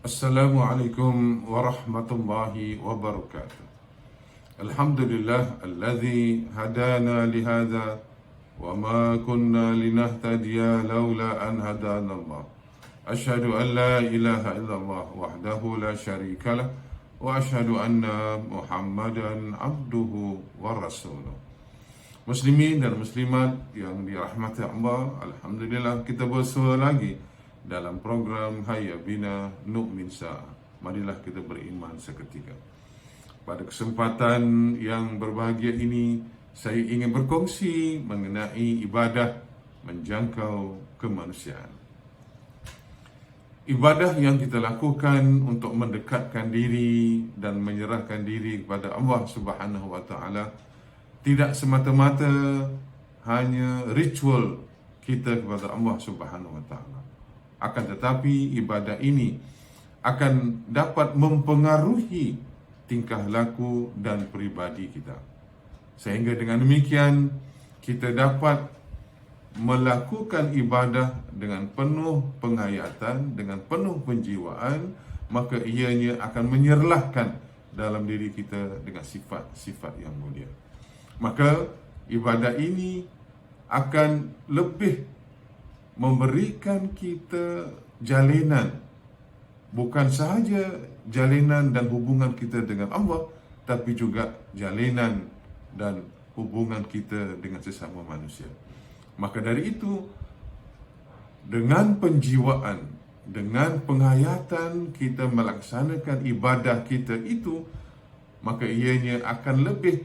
Assalamualaikum warahmatullahi wabarakatuh. Alhamdulillah alladzi hadana lihadza wa ma kunna linahtadiya laula an hadana Allah. Asyhadu an la ilaha illallah wahdahu la syarikalah wa asyhadu anna Muhammadan abduhu wa rasuluh. Muslimin dan muslimat yang dirahmati Allah, alhamdulillah kita bersua lagi dalam program Hayya Bina Nu'min Sa'ah. Marilah kita beriman seketika. Pada kesempatan yang berbahagia ini, saya ingin berkongsi mengenai ibadah menjangkau kemanusiaan. Ibadah yang kita lakukan untuk mendekatkan diri dan menyerahkan diri kepada Allah Subhanahu wa taala tidak semata-mata hanya ritual kita kepada Allah Subhanahu wa taala. Akan tetapi ibadah ini akan dapat mempengaruhi tingkah laku dan peribadi kita. Sehingga dengan demikian kita dapat melakukan ibadah dengan penuh penghayatan, dengan penuh penjiwaan, maka ianya akan menyerlahkan dalam diri kita dengan sifat-sifat yang mulia. Maka ibadah ini akan lebih memberikan kita jalinan, bukan sahaja jalinan dan hubungan kita dengan Allah, tapi juga jalinan dan hubungan kita dengan sesama manusia. Maka dari itu, dengan penjiwaan, dengan penghayatan kita melaksanakan ibadah kita itu, maka ianya akan lebih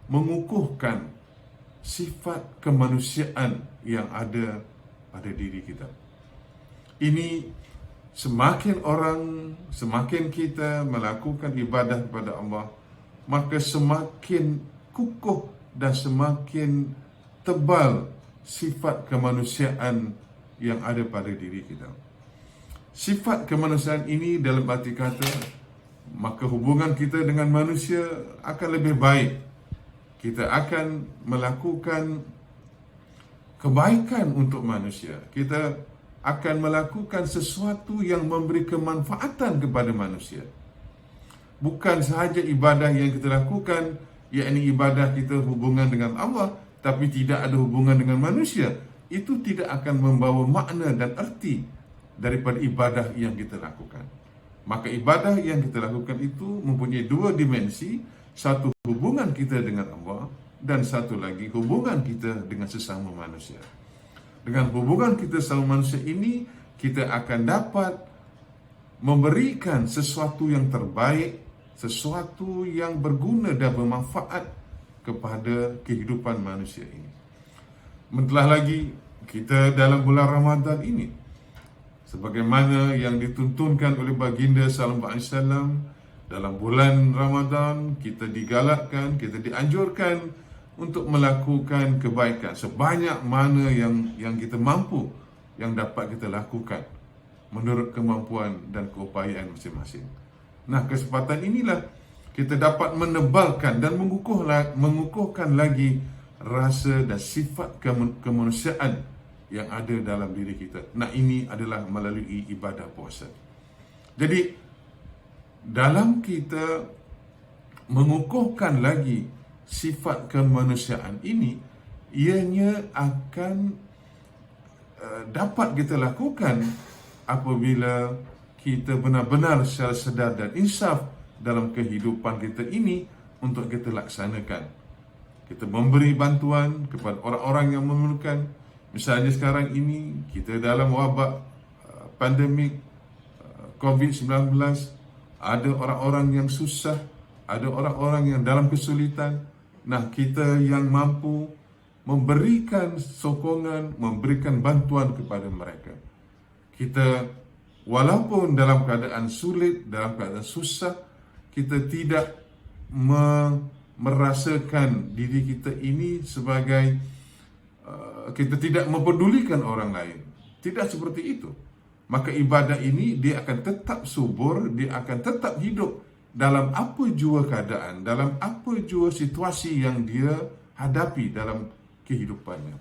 mengukuhkan sifat kemanusiaan yang ada pada diri kita. Ini semakin kita melakukan ibadah kepada Allah, maka semakin kukuh dan semakin tebal sifat kemanusiaan yang ada pada diri kita. Sifat kemanusiaan ini dalam arti kata, maka hubungan kita dengan manusia akan lebih baik. Kita akan melakukan kebaikan untuk manusia. Kita akan melakukan sesuatu yang memberi kemanfaatan kepada manusia. Bukan sahaja ibadah yang kita lakukan, yakni ibadah kita hubungan dengan Allah, tapi tidak ada hubungan dengan manusia. Itu tidak akan membawa makna dan arti daripada ibadah yang kita lakukan. Maka ibadah yang kita lakukan itu mempunyai dua dimensi. Satu, hubungan kita dengan Allah, dan satu lagi, hubungan kita dengan sesama manusia. Dengan hubungan kita sesama manusia ini, kita akan dapat memberikan sesuatu yang terbaik, sesuatu yang berguna dan bermanfaat kepada kehidupan manusia ini. Mentelah lagi, kita dalam bulan Ramadan ini, sebagaimana yang dituntunkan oleh baginda sallallahu alaihi wasallam, dalam bulan Ramadan kita digalakkan, kita dianjurkan untuk melakukan kebaikan sebanyak mana yang kita mampu, yang dapat kita lakukan menurut kemampuan dan keupayaan masing-masing. Nah, kesempatan inilah kita dapat menebalkan dan mengukuhkan lagi rasa dan sifat kemanusiaan yang ada dalam diri kita. Nah, ini adalah melalui ibadah puasa. Jadi, dalam kita mengukuhkan lagi sifat kemanusiaan ini, ianya akan dapat kita lakukan apabila kita benar-benar secara sedar dan insaf dalam kehidupan kita ini untuk kita laksanakan. Kita memberi bantuan kepada orang-orang yang memerlukan. Misalnya sekarang ini kita dalam wabak pandemik COVID-19, ada orang-orang yang susah, ada orang-orang yang dalam kesulitan. Nah, kita yang mampu memberikan sokongan, memberikan bantuan kepada mereka. Kita walaupun dalam keadaan sulit, dalam keadaan susah, kita tidak merasakan diri kita ini sebagai kita tidak mempedulikan orang lain. Tidak seperti itu. Maka ibadah ini dia akan tetap subur, dia akan tetap hidup dalam apa jua keadaan, dalam apa jua situasi yang dia hadapi dalam kehidupannya.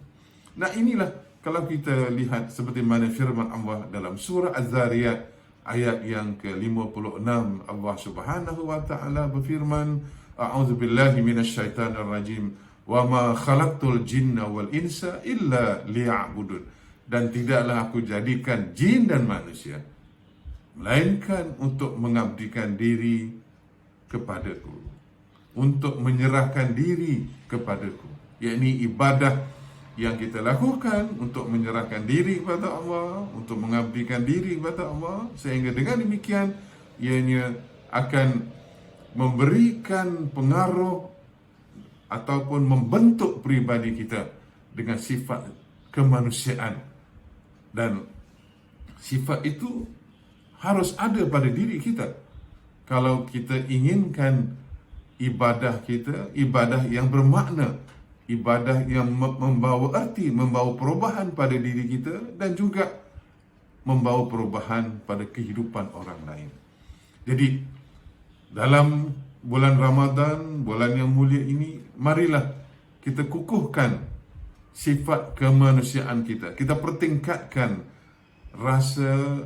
Nah, inilah kalau kita lihat seperti mana firman Allah dalam surah Az-Zariyat ayat yang ke-56 Allah Subhanahu wa taala berfirman, a'udzubillahi minasyaitonir rajim, wa ma khalaqtul jinna wal insa illa liya'budun. Dan tidaklah aku jadikan jin dan manusia melainkan untuk mengabdikan diri kepadaku, untuk menyerahkan diri kepadaku, yakni ibadah yang kita lakukan untuk menyerahkan diri kepada Allah, untuk mengabdikan diri kepada Allah, sehingga dengan demikian ianya akan memberikan pengaruh ataupun membentuk pribadi kita dengan sifat kemanusiaan. Dan sifat itu harus ada pada diri kita. Kalau kita inginkan ibadah kita, ibadah yang bermakna, ibadah yang membawa arti, membawa perubahan pada diri kita dan juga membawa perubahan pada kehidupan orang lain. Jadi dalam bulan Ramadan, bulan yang mulia ini, marilah kita kukuhkan sifat kemanusiaan kita. Kita pertingkatkan rasa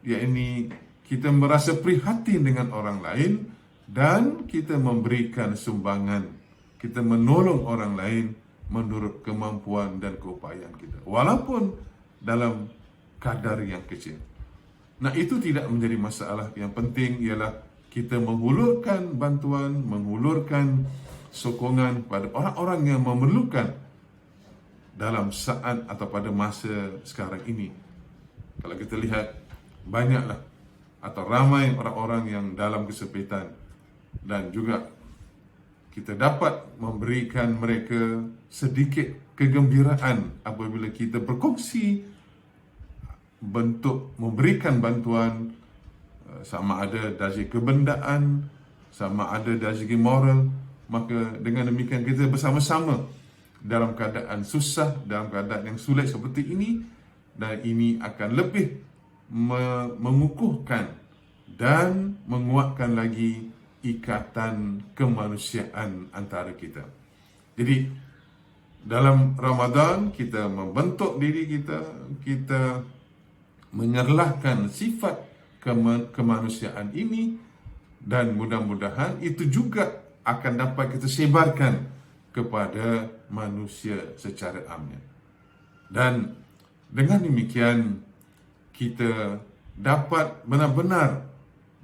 yakni kita merasa prihatin dengan orang lain dan kita memberikan sumbangan, kita menolong orang lain menurut kemampuan dan keupayaan kita, walaupun dalam kadar yang kecil. Nah, itu tidak menjadi masalah. Yang penting ialah kita menghulurkan bantuan, menghulurkan sokongan pada orang-orang yang memerlukan dalam saat atau pada masa sekarang ini. Kalau kita lihat, banyaklah atau ramai orang-orang yang dalam kesempitan, dan juga kita dapat memberikan mereka sedikit kegembiraan apabila kita berkongsi bentuk memberikan bantuan, sama ada dari segi kebendaan, sama ada dari segi moral. Maka dengan demikian kita bersama-sama dalam keadaan susah, dalam keadaan yang sulit seperti ini, dan ini akan lebih mengukuhkan dan menguatkan lagi ikatan kemanusiaan antara kita. Jadi dalam Ramadan kita membentuk diri kita, kita menyerlahkan sifat kemanusiaan ini, dan mudah-mudahan itu juga akan dapat kita sebarkan kepada manusia secara amnya. Dan dengan demikian kita dapat benar-benar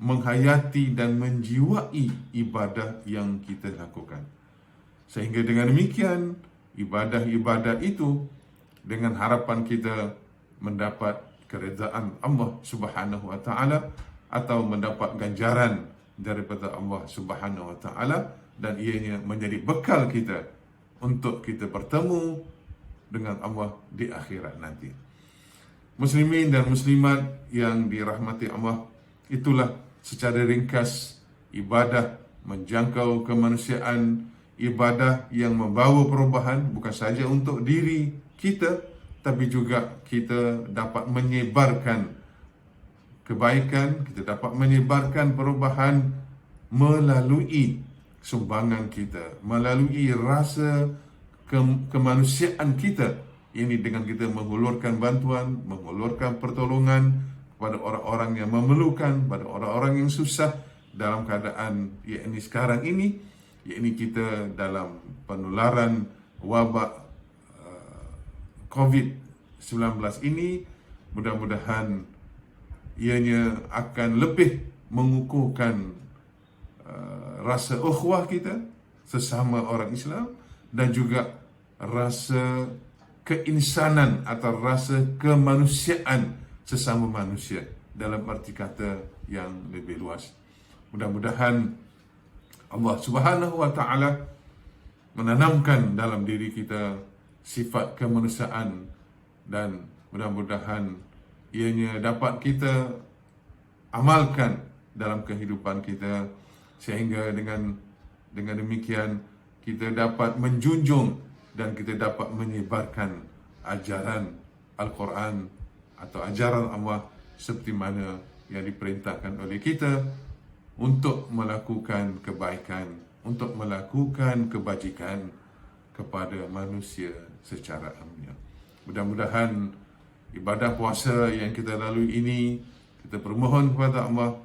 menghayati dan menjiwai ibadah yang kita lakukan. Sehingga dengan demikian ibadah-ibadah itu, dengan harapan kita mendapat keredaan Allah Subhanahu wa taala atau mendapat ganjaran daripada Allah Subhanahu wa taala, dan ianya menjadi bekal kita untuk kita bertemu dengan Allah di akhirat nanti. Muslimin dan muslimat yang dirahmati Allah, itulah secara ringkas ibadah menjangkau kemanusiaan, ibadah yang membawa perubahan bukan saja untuk diri kita, tapi juga kita dapat menyebarkan kebaikan, kita dapat menyebarkan perubahan melalui sumbangan kita, melalui rasa kemanusiaan kita. Ini dengan kita menghulurkan bantuan, menghulurkan pertolongan kepada orang-orang yang memerlukan, pada orang-orang yang susah dalam keadaan yakni sekarang ini, yakni kita dalam penularan wabak COVID-19 ini. Mudah-mudahan ianya akan lebih mengukuhkan rasa ukhuwah kita sesama orang Islam, dan juga rasa keinsanan atau rasa kemanusiaan sesama manusia dalam arti kata yang lebih luas. Mudah-mudahan Allah Subhanahu wa taala menanamkan dalam diri kita sifat kemanusiaan, dan mudah-mudahan ianya dapat kita amalkan dalam kehidupan kita, sehingga dengan demikian kita dapat menjunjung dan kita dapat menyebarkan ajaran Al-Quran atau ajaran Allah seperti mana yang diperintahkan oleh kita untuk melakukan kebaikan, untuk melakukan kebajikan kepada manusia secara amnya. Mudah-mudahan ibadah puasa yang kita lalui ini, kita bermohon kepada Allah,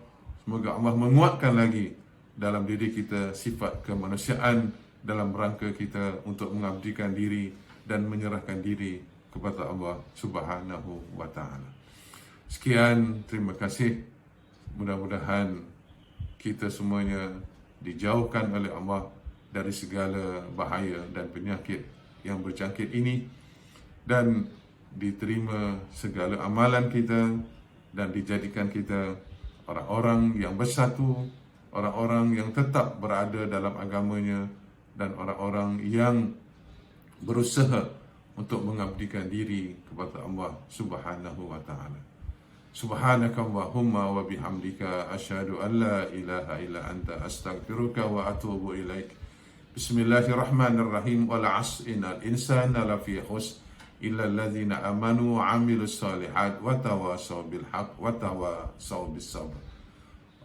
semoga Allah menguatkan lagi dalam diri kita sifat kemanusiaan dalam rangka kita untuk mengabdikan diri dan menyerahkan diri kepada Allah Subhanahu wa taala. Sekian, terima kasih. Mudah-mudahan kita semuanya dijauhkan oleh Allah dari segala bahaya dan penyakit yang berjangkit ini, dan diterima segala amalan kita, dan dijadikan kita orang-orang yang bersatu, orang-orang yang tetap berada dalam agamanya, dan orang-orang yang berusaha untuk mengabdikan diri kepada Allah Subhanahu wa taala. Subhanakallahumma wa bihamdika asyhadu an la ilaha illa anta astaghfiruka wa atubu ilaik. Bismillahirrahmanirrahim. Wal 'asr innal insana lafi khusr illa alladhina amanu wa 'amilus solihat wa tawasaw bil haqq wa tawasaw bis sabr.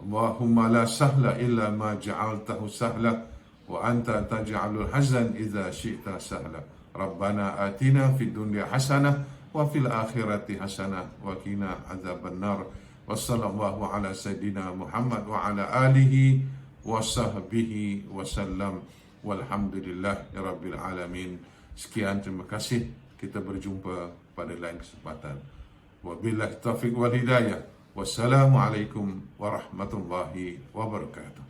Allahumma la sahla illa ma ja'altahu sahla wa anta taj'alul hazan idza syi'ta sahla. Rabbana atina fid dunya hasanah wa fil akhirati hasanah wa qina adzabannar. Wassallallahu ala sayyidina Muhammad wa ala alihi wa sahbihi wasallam. Walhamdulillahirabbil alamin. Sekian, terima kasih. Kita berjumpa pada lain kesempatan. Wabillahi taufiq wal hidayah. Wassalamualaikum warahmatullahi wabarakatuh.